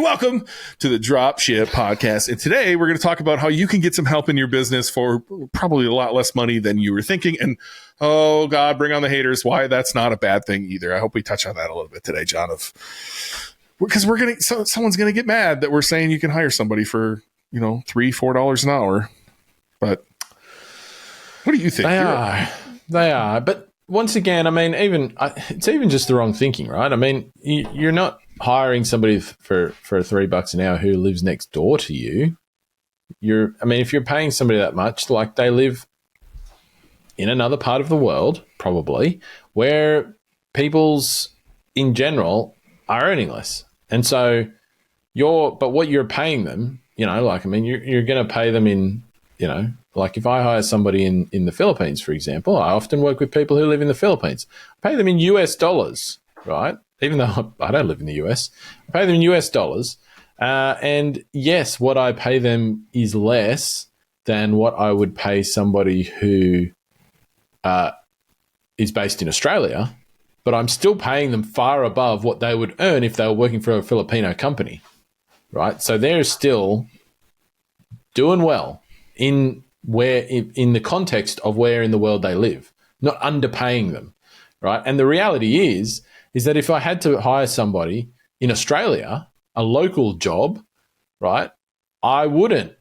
welcome to the Dropship Podcast. And today we're going to talk about how you can get some help in your business for probably a lot less money than you were thinking. And oh God, bring on the haters. Why that's not a bad thing either. I hope we touch on that a little bit today, John, because someone's going to get mad that we're saying you can hire somebody for, $3, $4 an hour. But what do you think? They are. But once again, I mean, it's even just the wrong thinking, right? I mean, you're not hiring somebody for $3 an hour who lives next door to you. If you're paying somebody that much, like they live in another part of the world, probably, where people's in general are earning less. And so but what you're paying them, you're going to pay them in, like if I hire somebody in the Philippines, for example, I often work with people who live in the Philippines. I pay them in US dollars, right? Even though I don't live in the US, I pay them in US dollars. And yes, what I pay them is less than what I would pay somebody who is based in Australia, but I'm still paying them far above what they would earn if they were working for a Filipino company, right? So they're still doing well in the context of where in the world they live, not underpaying them, right? And the reality is that if I had to hire somebody in Australia, a local job, right, I wouldn't,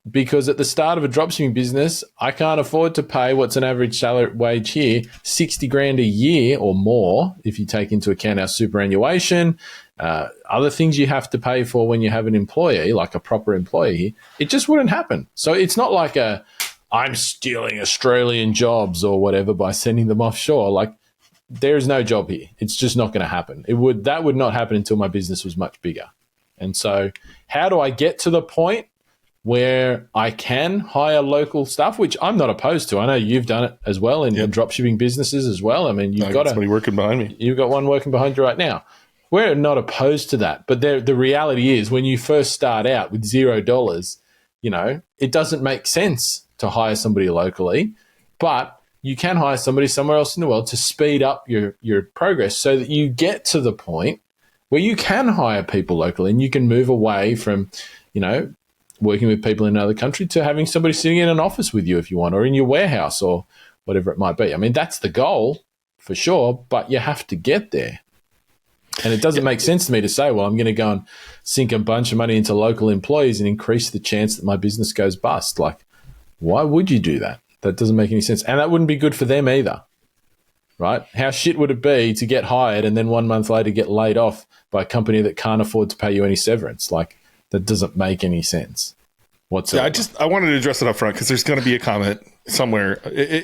because at the start of a dropshipping business, I can't afford to pay what's an average salary wage here, $60,000 a year or more, if you take into account our superannuation, other things you have to pay for when you have an employee, like a proper employee. It just wouldn't happen. So it's not like I'm stealing Australian jobs or whatever by sending them offshore. Like, there's no job here. It's just not going to happen. That would not happen until my business was much bigger. And so how do I get to the point where I can hire local staff, which I'm not opposed to? I know you've done it as well in dropshipping businesses as well. I mean, you've got somebody working behind me. You've got one working behind you right now. We're not opposed to that. But the reality is, when you first start out with $0, it doesn't make sense to hire somebody locally, but you can hire somebody somewhere else in the world to speed up your progress so that you get to the point where you can hire people locally and you can move away from, working with people in another country to having somebody sitting in an office with you if you want, or in your warehouse or whatever it might be. I mean, that's the goal for sure, but you have to get there. And it doesn't make sense to me to say, well, I'm going to go and sink a bunch of money into local employees and increase the chance that my business goes bust. Like, why would you do that? That doesn't make any sense. And that wouldn't be good for them either, right? How shit would it be to get hired and then 1 month later get laid off by a company that can't afford to pay you any severance? Like, that doesn't make any sense whatsoever. Yeah, I wanted to address it up front because there's going to be a comment somewhere.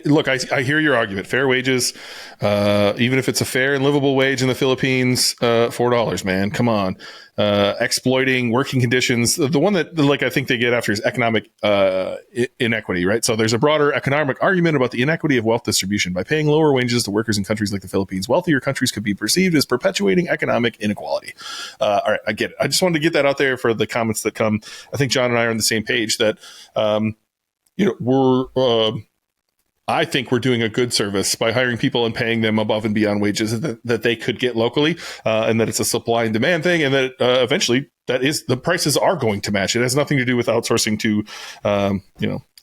Look, I hear your argument. Fair wages, even if it's a fair and livable wage in the Philippines, $4, man, come on. Exploiting working conditions. The one that I think they get after is economic inequity, right? So there's a broader economic argument about the inequity of wealth distribution. By paying lower wages to workers in countries like the Philippines, wealthier countries could be perceived as perpetuating economic inequality. All right, I get it. I just wanted to get that out there for the comments that come. I think John and I are on the same page that I think we're doing a good service by hiring people and paying them above and beyond wages that they could get locally, and that it's a supply and demand thing, and that eventually the prices are going to match. It has nothing to do with outsourcing to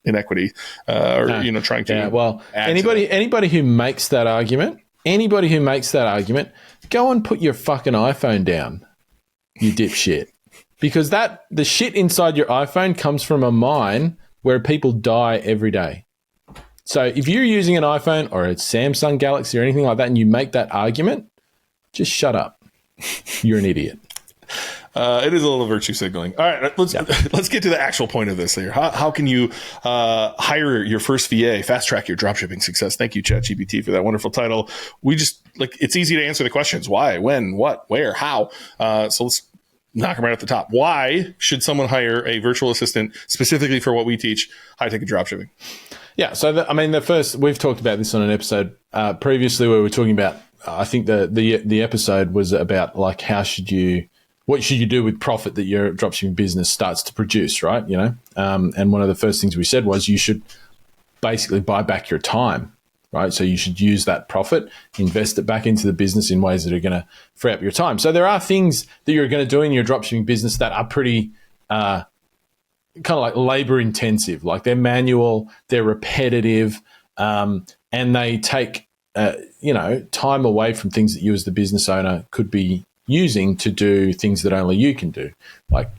inequity trying to. Yeah, well, anybody who makes that argument, go and put your fucking iPhone down, you dipshit, because the shit inside your iPhone comes from a mine where people die every day. So if you're using an iPhone or a Samsung Galaxy or anything like that and you make that argument, just shut up. You're an idiot. It is a little virtue signaling. All right, let's get to the actual point of this here. How can you hire your first VA, fast track your dropshipping success? Thank you, ChatGPT, for that wonderful title. We just it's easy to answer the questions: why, when, what, where, how. So let's knock them right at the top. Why should someone hire a virtual assistant specifically for what we teach, high-ticket dropshipping? Yeah, so the first, we've talked about this on an episode previously where we were talking about, I think the episode was about like what should you do with profit that your dropshipping business starts to produce, right? And one of the first things we said was you should basically buy back your time, right? So you should use that profit, invest it back into the business in ways that are going to free up your time. So there are things that you're going to do in your dropshipping business that are pretty kind of like labor intensive, like they're manual, they're repetitive, and they take time away from things that you as the business owner could be using to do things that only you can do, like,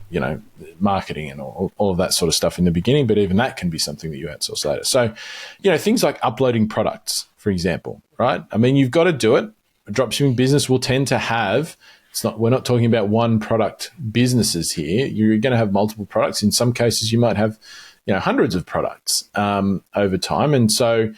marketing and all of that sort of stuff in the beginning, but even that can be something that you outsource later. So, things like uploading products, for example, right? I mean, you've got to do it. A dropshipping business will tend to have, we're not talking about one product businesses here. You're going to have multiple products. In some cases, you might have, hundreds of products over time. And so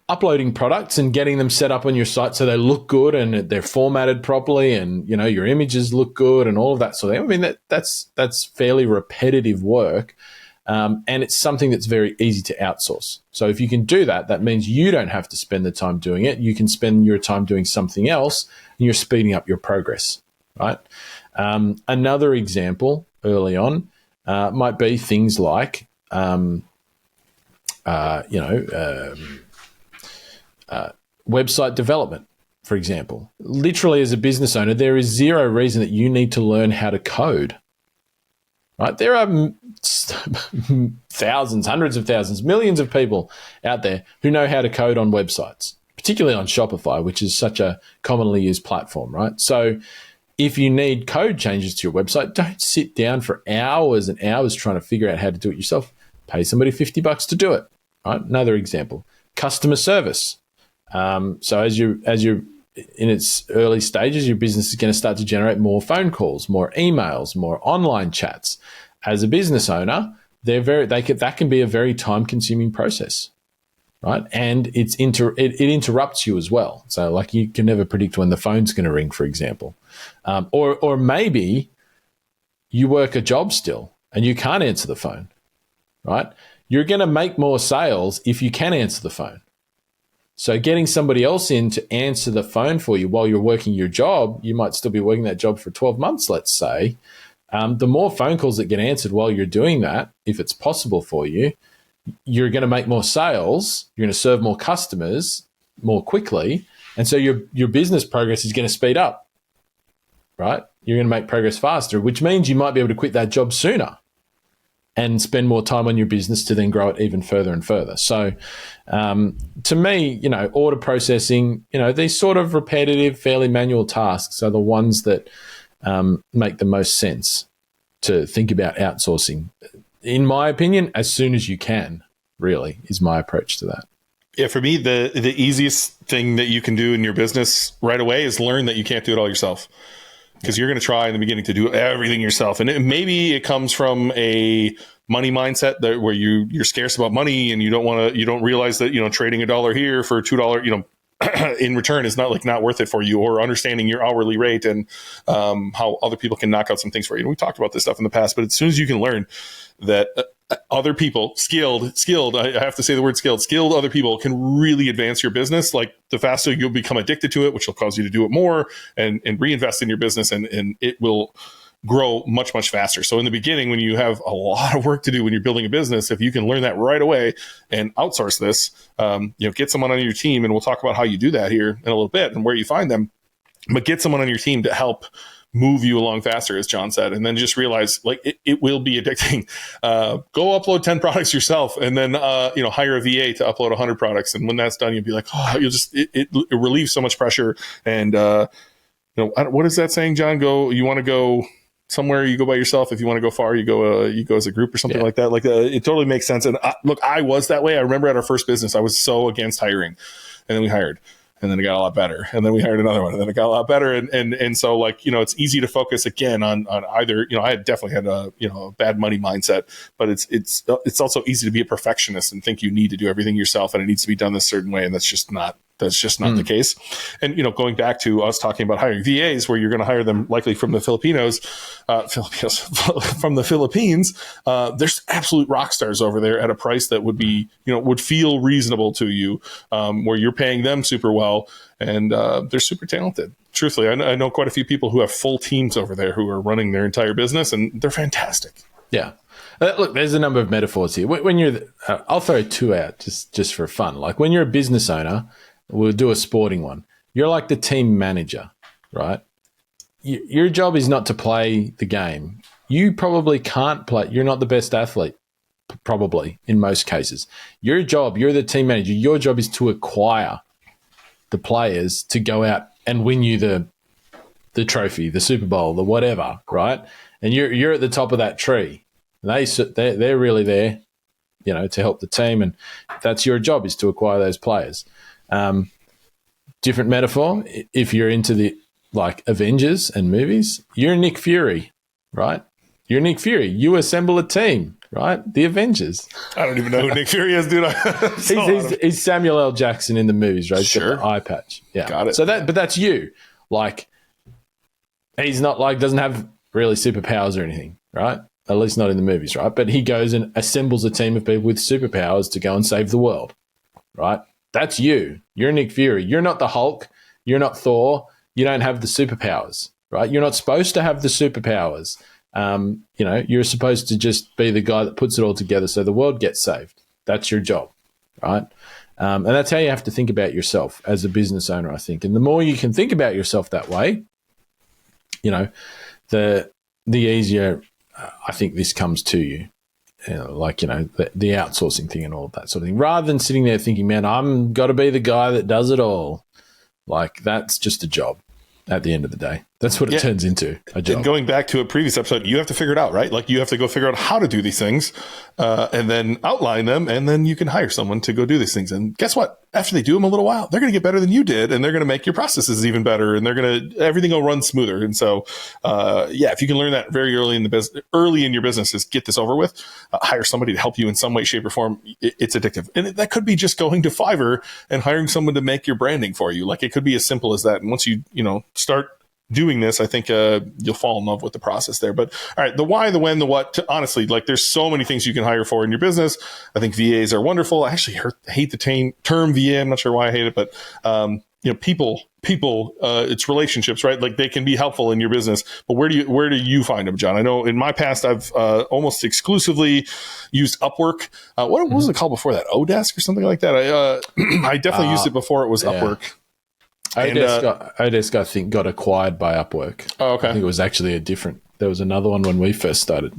uploading products and getting them set up on your site so they look good and they're formatted properly and, your images look good and all of that sort of thing. I mean, that's fairly repetitive work. And it's something that's very easy to outsource. So if you can do that, that means you don't have to spend the time doing it. You can spend your time doing something else and you're speeding up your progress, right? Another example early on might be things like, website development, for example. Literally, as a business owner, there is zero reason that you need to learn how to code. Right? There are thousands, hundreds of thousands, millions of people out there who know how to code on websites, particularly on Shopify, which is such a commonly used platform, right? So if you need code changes to your website, don't sit down for hours and hours trying to figure out how to do it yourself. Pay somebody $50 to do it, right? Another example, customer service. So as you're in its early stages, your business is going to start to generate more phone calls, more emails, more online chats. As a business owner, that can be a very time-consuming process, right? And it interrupts you as well. So, like, you can never predict when the phone's going to ring, for example, or maybe you work a job still and you can't answer the phone, right? You're going to make more sales if you can answer the phone. So getting somebody else in to answer the phone for you while you're working your job, you might still be working that job for 12 months, let's say. The more phone calls that get answered while you're doing that, if it's possible for you, you're going to make more sales, you're going to serve more customers more quickly, and so your business progress is going to speed up, right? You're going to make progress faster, which means you might be able to quit that job sooner and spend more time on your business to then grow it even further and further. So to me, order processing, these sort of repetitive, fairly manual tasks are the ones that make the most sense to think about outsourcing. In my opinion, as soon as you can, really, is my approach to that. Yeah, for me, the easiest thing that you can do in your business right away is learn that you can't do it all yourself. Because you're going to try in the beginning to do everything yourself. And maybe it comes from a money mindset where you're scarce about money and you don't realize that, trading $1 here for $2, in return is not worth it for you, or understanding your hourly rate and how other people can knock out some things for you. And we talked about this stuff in the past, but as soon as you can learn that other people, skilled, I have to say the word skilled other people can really advance your business. Like, the faster you'll become addicted to it, which will cause you to do it more and reinvest in your business, and it will grow much, much faster. So in the beginning, when you have a lot of work to do when you're building a business, if you can learn that right away and outsource this, get someone on your team, and we'll talk about how you do that here in a little bit and where you find them, but get someone on your team to help move you along faster, as John said, and then just realize, like, it will be addicting. Go upload 10 products yourself, and then hire a VA to upload 100 products, and when that's done, you'll be like, oh, it relieves so much pressure. And what is that saying, John? You want to go somewhere, you go by yourself. If you want to go far, you go as a group or something like that. Like, it totally makes sense. And I was that way. I remember at our first business, I was so against hiring, and then we hired. And then it got a lot better. And then we hired another one, and then it got a lot better. And so, like, it's easy to focus again on either, I had definitely had a bad money mindset, but it's also easy to be a perfectionist and think you need to do everything yourself and it needs to be done this certain way. And that's just not the case. And, going back to us talking about hiring VAs, where you're going to hire them likely from the from the Philippines, there's absolute rock stars over there at a price that would be, would feel reasonable to you, where you're paying them super well, and they're super talented. Truthfully, I know quite a few people who have full teams over there who are running their entire business, and they're fantastic. Yeah. Look, there's a number of metaphors here. When you're, I'll throw two out just for fun. Like when you're a business owner, we'll do a sporting one. You're like the team manager, right? Your job is not to play the game. You probably can't play. You're not the best athlete, probably in most cases. Your job, you're the team manager. Your job is to acquire the players to go out and win you the trophy, the Super Bowl, the whatever, right? And you're at the top of that tree. They're really there, to help the team, and that's your job, is to acquire those players. Different metaphor. If you're into the Avengers and movies, you're Nick Fury, right? You're Nick Fury. You assemble a team, right? The Avengers. I don't even know who Nick Fury is, dude. He's Samuel L. Jackson in the movies, right? He's sure. got the eye patch. Yeah, got it. So but that's you. He's not doesn't have really superpowers or anything, right? At least not in the movies, right? But he goes and assembles a team of people with superpowers to go and save the world, right? That's you. You're Nick Fury. You're not the Hulk. You're not Thor. You don't have the superpowers, right? You're not supposed to have the superpowers. You're supposed to just be the guy that puts it all together so the world gets saved. That's your job, right? And that's how you have to think about yourself as a business owner, I think. And the more you can think about yourself that way, the easier I think this comes to you. The outsourcing thing and all of that sort of thing, rather than sitting there thinking, man, I'm got to be the guy that does it all. That's just a job at the end of the day. That's what it turns into, a job. And going back to a previous episode, you have to figure it out, right? You have to go figure out how to do these things and then outline them, and then you can hire someone to go do these things. And guess what? After they do them a little while, they're going to get better than you did, and they're going to make your processes even better, and everything will run smoother. And so, if you can learn that very early in your business, is get this over with, hire somebody to help you in some way, shape, or form. It's addictive. And that could be just going to Fiverr and hiring someone to make your branding for you. It could be as simple as that. And once you start doing this, I think you'll fall in love with the process there. But all right, the why, the when, the what, honestly, there's so many things you can hire for in your business. I think VAs are wonderful. I actually hate the term VA. I'm not sure why I hate it, but people, it's relationships, right? They can be helpful in your business, but where do you find them, John? I know in my past, I've almost exclusively used Upwork. What was it called before that? Odesk or something like that? I definitely used it before it was Upwork. Odesk, I think, got acquired by Upwork. Oh, okay. I think it was actually there was another one when we first started.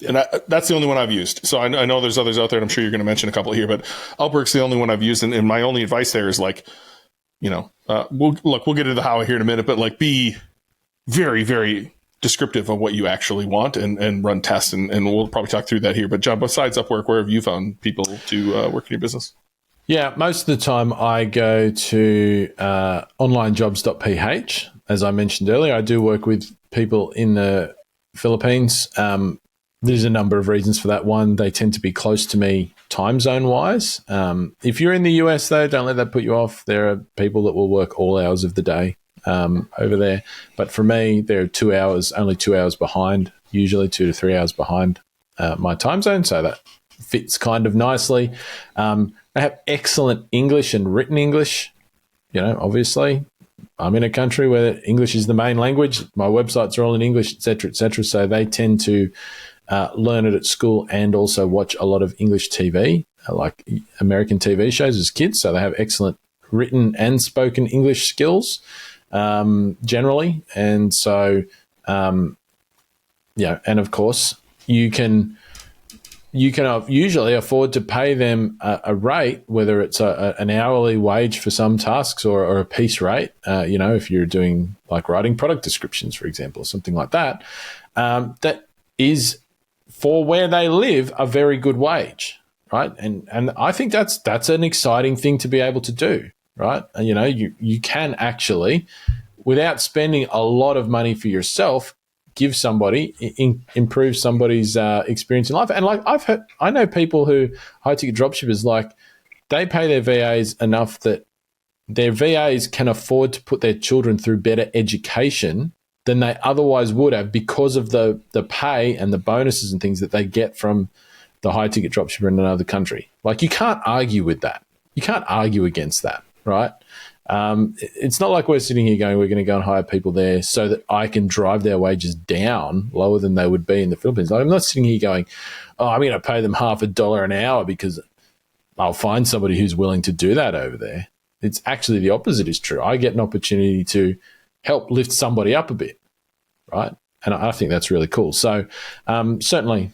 And that's the only one I've used. So I know there's others out there, and I'm sure you're going to mention a couple here, but Upwork's the only one I've used. And my only advice there is we'll get into the how here in a minute, but be very, very descriptive of what you actually want and run tests. And we'll probably talk through that here. But John, besides Upwork, where have you found people to work in your business? Yeah, most of the time I go to onlinejobs.ph. As I mentioned earlier, I do work with people in the Philippines. There's a number of reasons for that. One, they tend to be close to me time zone-wise. If you're in the US, though, don't let that put you off. There are people that will work all hours of the day over there. But for me, they're only 2 hours behind, usually 2 to 3 hours behind my time zone, so that fits kind of nicely. They have excellent English and written English. Obviously, I'm in a country where English is the main language. My websites are all in English, et cetera, so they tend to learn it at school and also watch a lot of English TV, like American TV shows as kids. So they have excellent written and spoken English skills generally. And so, and of course, you can usually afford to pay them a rate, whether it's an hourly wage for some tasks or a piece rate, if you're doing writing product descriptions, for example, or something like that, that is, for where they live, a very good wage, right? And I think that's an exciting thing to be able to do, right? And, you can actually, without spending a lot of money for yourself, give somebody, improve somebody's experience in life. And I know people who, high ticket dropshippers, they pay their VAs enough that their VAs can afford to put their children through better education than they otherwise would have because of the pay and the bonuses and things that they get from the high ticket dropshipper in another country. You can't argue with that. You can't argue against that, right? It's not like we're sitting here going, we're going to go and hire people there so that I can drive their wages down lower than they would be in the Philippines. I'm not sitting here going, oh, I'm going to pay them $50 an hour because I'll find somebody who's willing to do that over there. It's actually the opposite is true. I get an opportunity to help lift somebody up a bit, right? And I think that's really cool. So certainly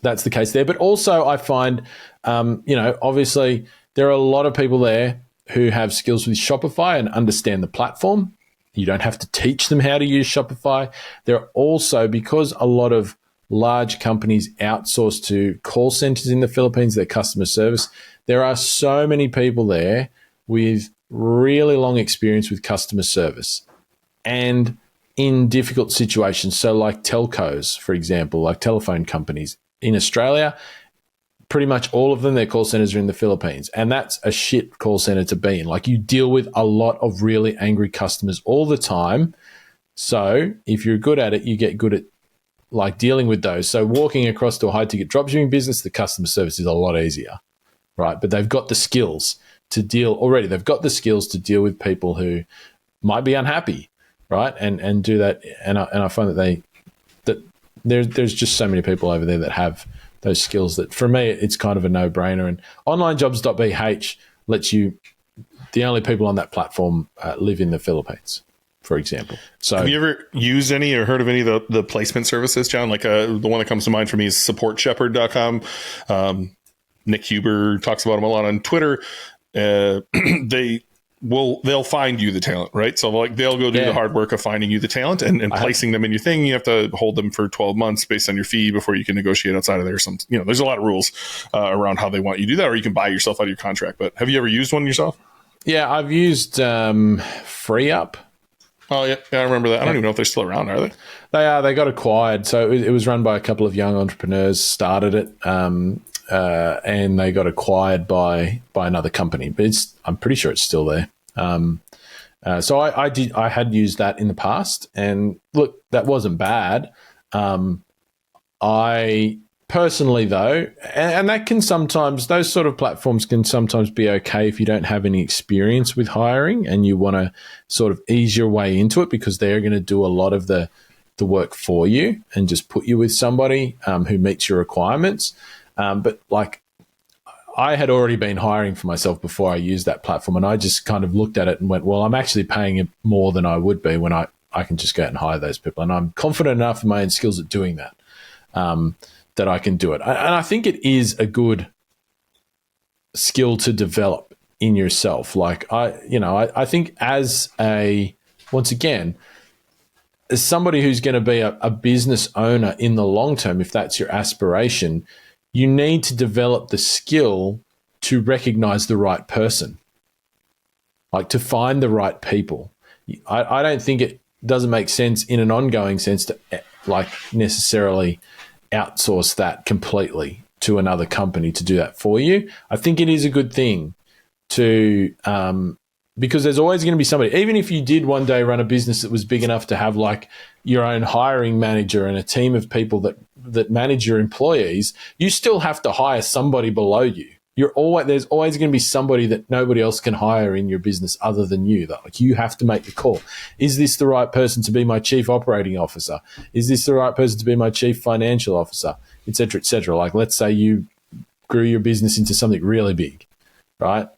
that's the case there. But also I find, obviously there are a lot of people there who have skills with Shopify and understand the platform. You don't have to teach them how to use Shopify. There are also, because a lot of large companies outsource to call centers in the Philippines, their customer service, there are so many people there with really long experience with customer service and in difficult situations. So like telcos, for example, like telephone companies in Australia, pretty much all of them, their call centers are in the Philippines. And that's a shit call center to be in. Like, you deal with a lot of really angry customers all the time. So if you're good at it, you get good at like dealing with those. So walking across to a high ticket dropshipping business, the customer service is a lot easier, right? But they've got the skills to deal already. They've got the skills to deal with people who might be unhappy, right? And do that. And I find that there's just so many people over there that have those skills that for me, it's kind of a no-brainer. And onlinejobs.bh lets you, the only people on that platform live in the Philippines, for example. So have you ever used any or heard of any of the placement services, John? Like the one that comes to mind for me is supportshepherd.com. Nick Huber talks about them a lot on Twitter. They'll find you the talent, right? So like they'll go do the hard work of finding you the talent and placing them in your thing. You have to hold them for 12 months based on your fee before you can negotiate outside of there. There's a lot of rules around how they want you to do that, or you can buy yourself out of your contract. But have you ever used one yourself? Yeah, I've used FreeUp. Oh yeah, I remember that. I don't even know if they're still around, are they? They are. They got acquired. So it was run by a couple of young entrepreneurs, started it, and they got acquired by another company. But I'm pretty sure it's still there. So I had used that in the past, and look, that wasn't bad. I personally, though, and that can sometimes, those sort of platforms can sometimes be okay if you don't have any experience with hiring and you want to sort of ease your way into it, because they're going to do a lot of the work for you and just put you with somebody who meets your requirements. But like, I had already been hiring for myself before I used that platform, and I just kind of looked at it and went, well, I'm actually paying it more than I would be when I can just go out and hire those people. And I'm confident enough in my own skills at doing that, that I can do it. And I think it is a good skill to develop in yourself. Like I think as somebody who's going to be a business owner in the long term, if that's your aspiration, you need to develop the skill to recognize the right person, like to find the right people. I don't think it doesn't make sense in an ongoing sense to like necessarily outsource that completely to another company to do that for you. I think it is a good thing to, because there's always going to be somebody, even if you did one day run a business that was big enough to have like your own hiring manager and a team of people that manage your employees, you still have to hire somebody below you. There's always going to be somebody that nobody else can hire in your business other than you. Like, you have to make the call. Is this the right person to be my chief operating officer? Is this the right person to be my chief financial officer? Et cetera, et cetera. Like, let's say you grew your business into something really big, right?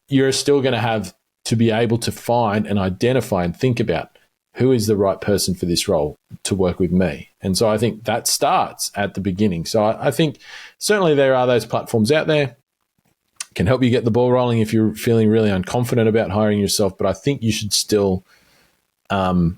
You're still going to have to be able to find and identify and think about who is the right person for this role to work with me. And so I think that starts at the beginning. So I think certainly there are those platforms out there, can help you get the ball rolling if you're feeling really unconfident about hiring yourself. But I think you should still, go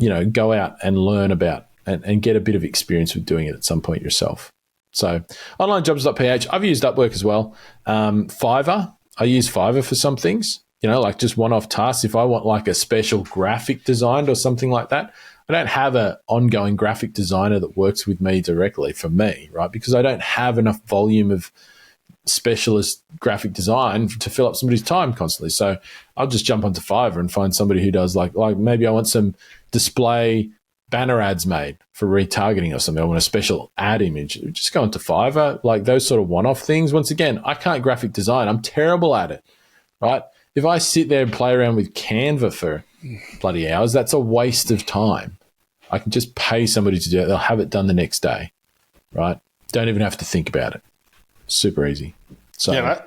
out and learn about and get a bit of experience with doing it at some point yourself. So onlinejobs.ph, I've used Upwork as well. Fiverr, I use Fiverr for some things, like just one-off tasks. If I want like a special graphic designed or something like that, I don't have an ongoing graphic designer that works with me directly for me, right? Because I don't have enough volume of specialist graphic design to fill up somebody's time constantly. So I'll just jump onto Fiverr and find somebody who does like maybe I want some display banner ads made for retargeting or something. I want a special ad image. Just go into Fiverr, like those sort of one-off things. Once again, I can't graphic design. I'm terrible at it, right? if I sit there and play around with Canva for bloody hours, that's a waste of time. I can just pay somebody to do it. They'll have it done the next day, right? Don't even have to think about it. Super easy. So yeah,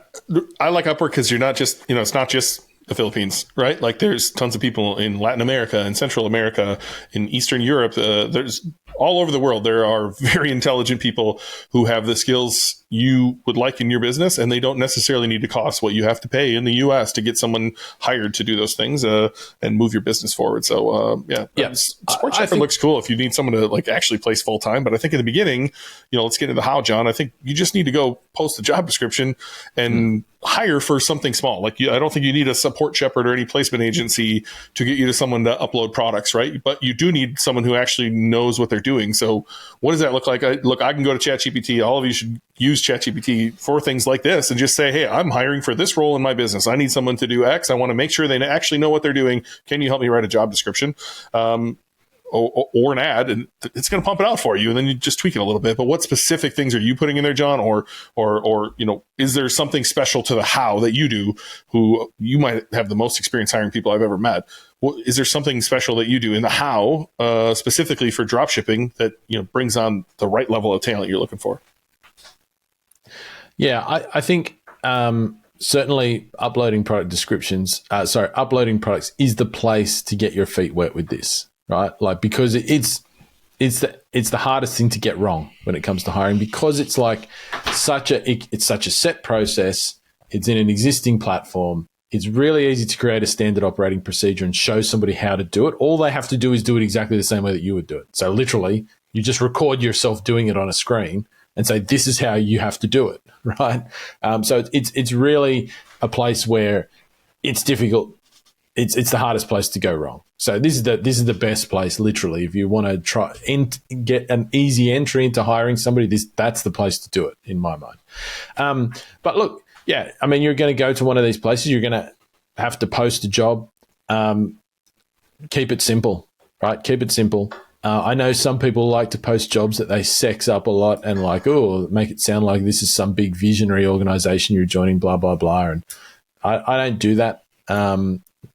I like Upwork because you're not just, it's not just the Philippines, right? Like there's tons of people in Latin America and Central America, in Eastern Europe. There's all over the world. There are very intelligent people who have the skills you would like in your business, and they don't necessarily need to cost what you have to pay in the US to get someone hired to do those things and move your business forward. So Support Shepherd looks cool if you need someone to like actually place full time. But I think in the beginning, let's get into how, John. I think you just need to go post a job description and hire for something small. Like I don't think you need a Support Shepherd or any placement agency to get you to someone to upload products, right? But you do need someone who actually knows what they're doing. So what does that look like? I can go to ChatGPT. All of you should use ChatGPT for things like this and just say, hey, I'm hiring for this role in my business. I need someone to do X. I want to make sure they actually know what they're doing. Can you help me write a job description? Or an ad, and it's going to pump it out for you, and then you just tweak it a little bit. But what specific things are you putting in there, John? Or is there something special to the how that you do? Who you might have the most experience hiring people I've ever met. Is there something special that you do in the how, specifically for dropshipping, that brings on the right level of talent you're looking for? Yeah, I think certainly uploading products is the place to get your feet wet with this. Right, like because it's the hardest thing to get wrong when it comes to hiring, because it's like such a set process. It's in an existing platform. It's really easy to create a standard operating procedure and show somebody how to do it. All they have to do is do it exactly the same way that you would do it. So literally, you just record yourself doing it on a screen and say, "This is how you have to do it." Right. So it's really a place where it's difficult. It's the hardest place to go wrong. So this is the best place, literally, if you want to try and get an easy entry into hiring somebody. That's the place to do it, in my mind. But look, yeah, I mean, you're going to go to one of these places. You're going to have to post a job. Keep it simple, right? Keep it simple. I know some people like to post jobs that they sex up a lot and make it sound like this is some big visionary organization you're joining, blah blah blah. And I don't do that.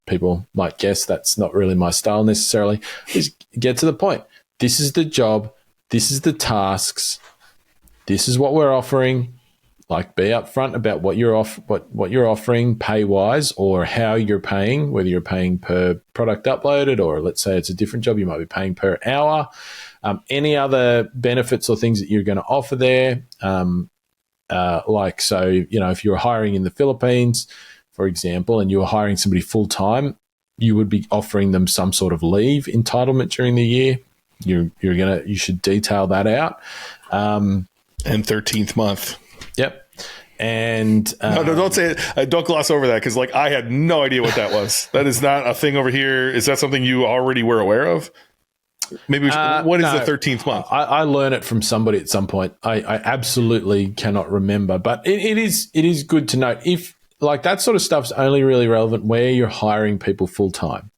People might guess that's not really my style necessarily. Just get to the point. This is the job. This is the tasks. This is what we're offering. Like, be upfront about what you're offering pay wise, or how you're paying, whether you're paying per product uploaded, or let's say it's a different job, you might be paying per hour. Any other benefits or things that you're going to offer there. If you're hiring in the Philippines, for example, and you were hiring somebody full-time, you would be offering them some sort of leave entitlement during the year. You should detail that out. And 13th month. Yep. And no, don't say it. Don't gloss over that, because I had no idea what that was. That is not a thing over here. Is that something you already were aware of? Maybe what is the 13th month? I learned it from somebody at some point. I absolutely cannot remember, but it is good to note. If that sort of stuff's only really relevant where you're hiring people full time,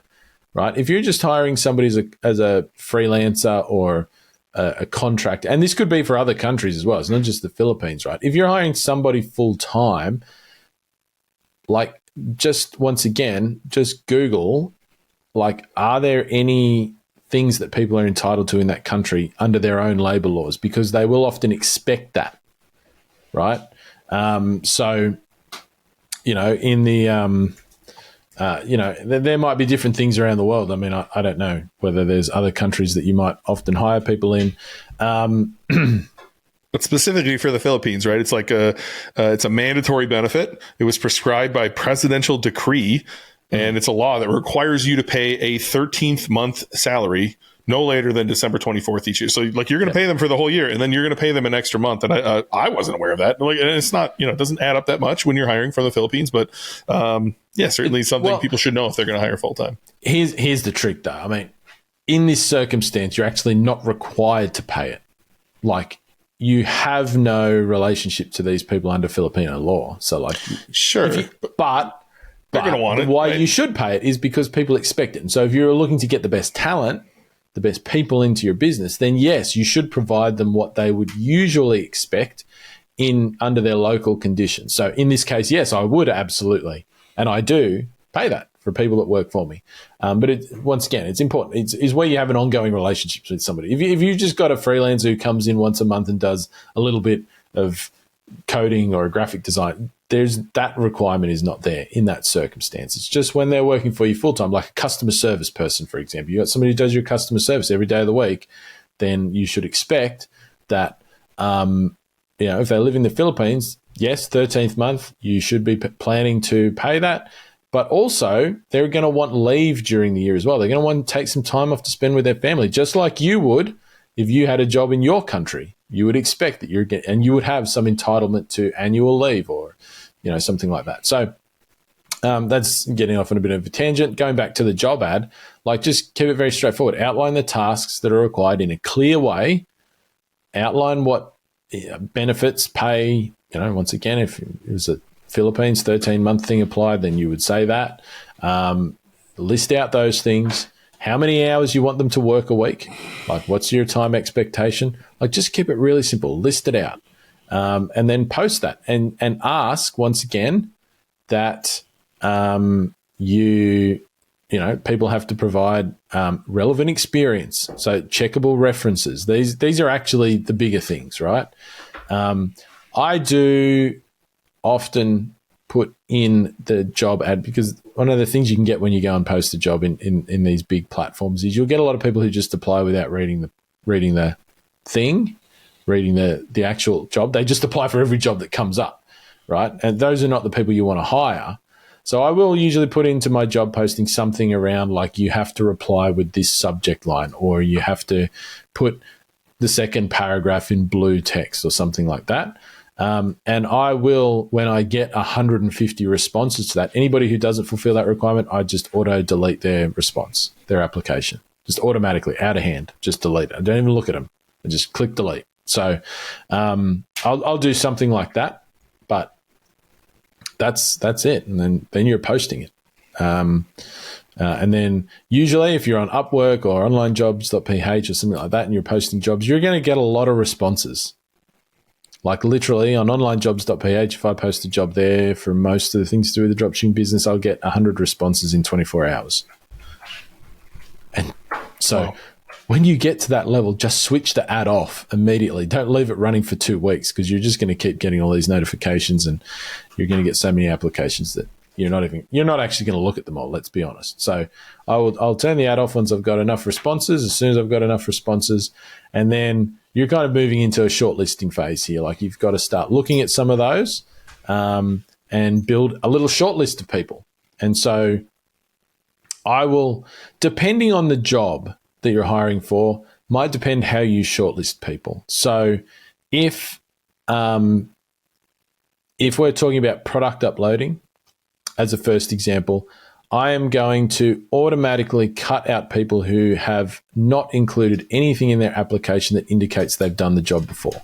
right? If you're just hiring somebody as a freelancer or a contractor, and this could be for other countries as well, it's not just the Philippines, right? If you're hiring somebody full time, just once again, just Google, are there any things that people are entitled to in that country under their own labor laws? Because they will often expect that, right? In the, there might be different things around the world. I mean, I don't know whether there's other countries that you might often hire people in. But specifically for the Philippines, right? It's it's a mandatory benefit. It was prescribed by presidential decree, and it's a law that requires you to pay a 13th month salary no later than December 24th each year. So you're going to pay them for the whole year, and then you're going to pay them an extra month. And I wasn't aware of that. And it's not, it doesn't add up that much when you're hiring from the Philippines, but certainly something people should know if they're going to hire full time. Here's the trick though. I mean, in this circumstance, you're actually not required to pay it. You have no relationship to these people under Filipino law. So sure, but they're going to want it. Why you should pay it is because people expect it. And so if you're looking to get the best talent, the best people into your business, then yes, you should provide them what they would usually expect under their local conditions. So in this case, yes, I would absolutely And I do pay that for people that work for me. But once again, it's important. It's where you have an ongoing relationship with somebody. If you just got a freelancer who comes in once a month and does a little bit of coding or a graphic design, that requirement is not there in that circumstance. It's just when they're working for you full-time, like a customer service person, for example. You got somebody who does your customer service every day of the week, then you should expect that, if they live in the Philippines, yes, 13th month, you should be planning to pay that. But also, they're going to want leave during the year as well. They're going to want to take some time off to spend with their family, just like you would if you had a job in your country. You would expect that you would have some entitlement to annual leave or, something like that. So that's getting off on a bit of a tangent. Going back to the job ad, just keep it very straightforward. Outline the tasks that are required in a clear way. Outline what benefits, pay. Once again, if it was a Philippines 13-month thing applied, then you would say that. List out those things. How many hours you want them to work a week? What's your time expectation? Just keep it really simple. List it out. And then post that and ask once again that people have to provide relevant experience. So checkable references. These are actually the bigger things, right? I do often put in the job ad because one of the things you can get when you go and post a job in these big platforms is you'll get a lot of people who just apply without reading the actual job. They just apply for every job that comes up, right? And those are not the people you want to hire. So I will usually put into my job posting something around you have to reply with this subject line, or you have to put the second paragraph in blue text or something like that. And I will, when I get 150 responses to that, anybody who doesn't fulfill that requirement, I just auto-delete their response, their application, just automatically, out of hand, just delete it. I don't even look at them. I just click delete. So I'll do something like that, but that's it. And then you're posting it. And then usually if you're on Upwork or onlinejobs.ph or something like that and you're posting jobs, you're going to get a lot of responses. Literally on onlinejobs.ph, if I post a job there for most of the things to do with the dropshipping business, I'll get 100 responses in 24 hours. And so when you get to that level, just switch the ad off immediately. Don't leave it running for 2 weeks because you're just going to keep getting all these notifications and you're going to get so many applications that you're not actually going to look at them all, let's be honest. So I'll turn the ad off once I've got enough responses, as soon as I've got enough responses, and then you're kind of moving into a shortlisting phase here. You've got to start looking at some of those and build a little short list of people. And so I will, depending on the job that you're hiring for, might depend how you shortlist people. So if we're talking about product uploading, as a first example, I am going to automatically cut out people who have not included anything in their application that indicates they've done the job before.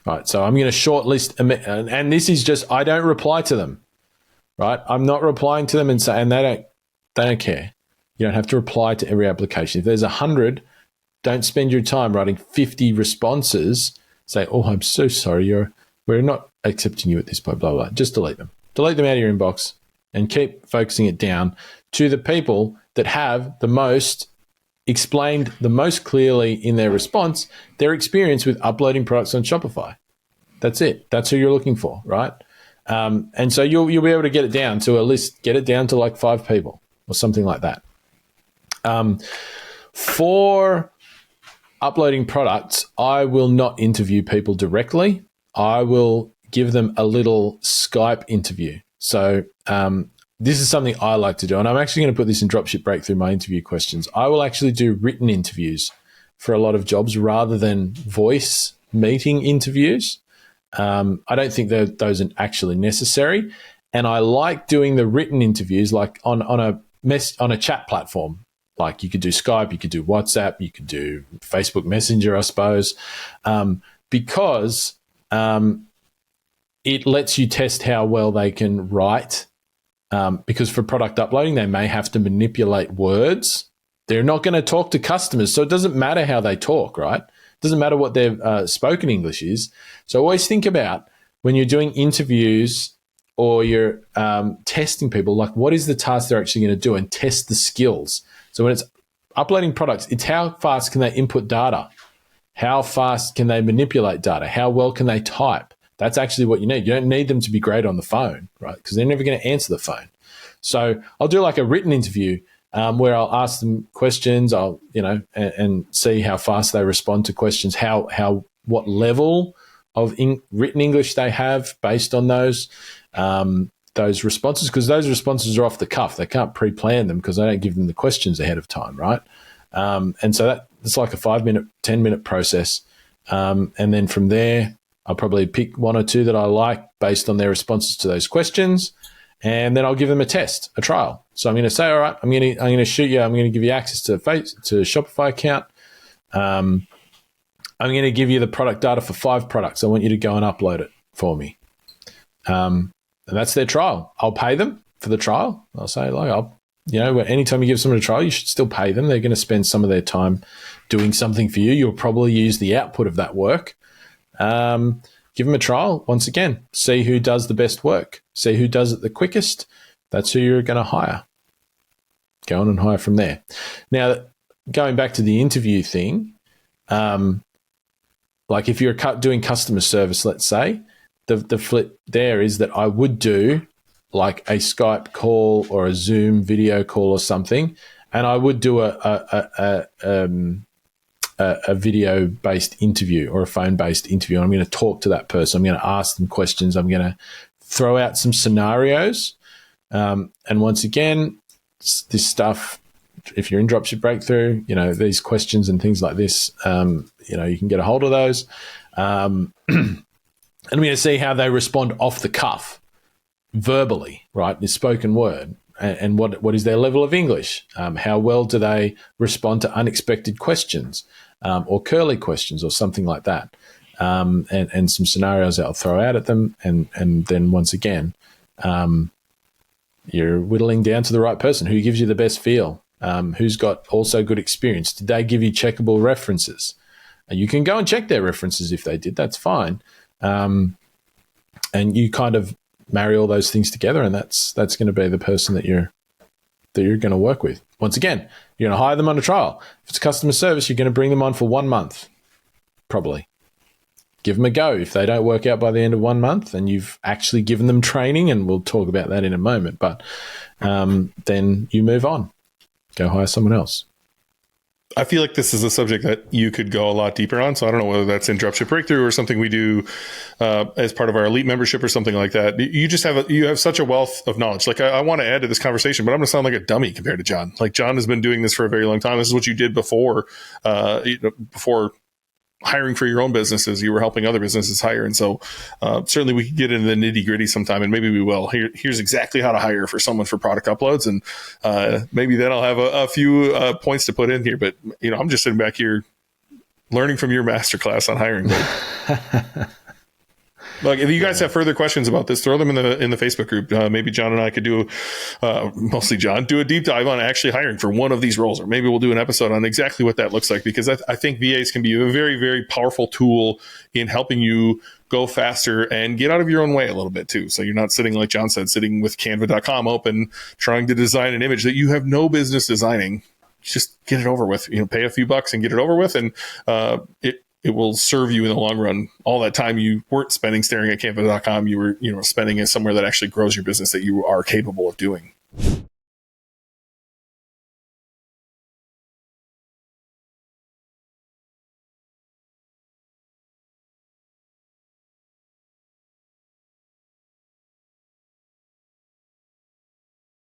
Right, so I'm going to shortlist, and this is just, I don't reply to them, right? I'm not replying to them and they don't care. You don't have to reply to every application. If there's 100, don't spend your time writing 50 responses. Say, oh, I'm so sorry, we're not accepting you at this point, blah, blah, blah. Just delete them. Delete them out of your inbox and keep focusing it down to the people that have the most explained the most clearly in their response their experience with uploading products on Shopify. That's it. That's who you're looking for, right? And so you'll be able to get it down to a list, get it down to 5 people or something like that. For uploading products, I will not interview people directly. I will give them a little Skype interview. So this is something I like to do, and I'm actually going to put this in Dropship Breakthru, my interview questions. I will actually do written interviews for a lot of jobs rather than voice meeting interviews. I don't think that those are actually necessary, and I like doing the written interviews on a chat platform. You could do Skype, you could do WhatsApp, you could do Facebook Messenger, I suppose, because it lets you test how well they can write. Because for product uploading, they may have to manipulate words. They're not going to talk to customers, so it doesn't matter how they talk, right? It doesn't matter what their spoken English is. So always think about when you're doing interviews or you're testing people, like what is the task they're actually going to do, and test the skills. So when it's uploading products, it's how fast can they input data? How fast can they manipulate data? How well can they type? That's actually what you need. You don't need them to be great on the phone, right? Because they're never going to answer the phone. So I'll do like a written interview where I'll ask them questions. I'll, and see how fast they respond to questions, what level of written English they have based on those responses, because those responses are off the cuff. They can't pre-plan them because I don't give them the questions ahead of time, right? And so it's like a 5-minute, 10-minute process. And then from there, I'll probably pick one or two that I like based on their responses to those questions. And then I'll give them a test, a trial. So I'm going to say, all right, I'm going to shoot you. I'm going to give you access to a Shopify account. I'm going to give you the product data for 5 products. I want you to go and upload it for me. And that's their trial. I'll pay them for the trial. I'll say, anytime you give someone a trial, you should still pay them. They're going to spend some of their time doing something for you. You'll probably use the output of that work. Give them a trial. Once again, see who does the best work. See who does it the quickest. That's who you're going to hire. Go on and hire from there. Now, going back to the interview thing, like if you're doing customer service, let's say, the flip there is that I would do like a Skype call or a Zoom video call or something, and I would do a video-based interview or a phone-based interview. I'm going to talk to that person. I'm going to ask them questions. I'm going to throw out some scenarios. And once again, this stuff, if you're in Dropship Breakthru, these questions and things like this, you can get a hold of those. And I'm going to see how they respond off the cuff, verbally, right? The spoken word. And what is their level of English? How well do they respond to unexpected questions or curly questions or something like that? And some scenarios that I'll throw out at them. And then once again, you're whittling down to the right person. Who gives you the best feel? Who's got also good experience? Did they give you checkable references? You can go and check their references if they did. That's fine. And you kind of marry all those things together, and that's going to be the person that you're going to work with. Once again, you're going to hire them on a trial. If it's customer service, you're going to bring them on for 1 month, probably. Give them a go. If they don't work out by the end of 1 month, and you've actually given them training, and we'll talk about that in a moment, but then you move on. Go hire someone else. I feel like this is a subject that you could go a lot deeper on. So I don't know whether that's in Dropship Breakthru or something we do as part of our elite membership or something like that. You just have such a wealth of knowledge. Like I want to add to this conversation, but I'm going to sound like a dummy compared to John. Like John has been doing this for a very long time. This is what you did before hiring for your own businesses. You were helping other businesses hire. And so certainly we could get into the nitty gritty sometime, and maybe we will. Here's exactly how to hire for someone for product uploads. And maybe then I'll have a few points to put in here, but I'm just sitting back here learning from your masterclass on hiring. Like, if you guys have further questions about this, throw them in the Facebook group. Maybe John and I could do, mostly John, do a deep dive on actually hiring for one of these roles, or maybe we'll do an episode on exactly what that looks like, because I think VAs can be a very, very powerful tool in helping you go faster and get out of your own way a little bit too. So you're not sitting, like John said, sitting with canva.com open, trying to design an image that you have no business designing. Just get it over with, pay a few bucks and get it over with. And it will serve you in the long run. All that time you weren't spending staring at canva.com, you were, spending it somewhere that actually grows your business that you are capable of doing.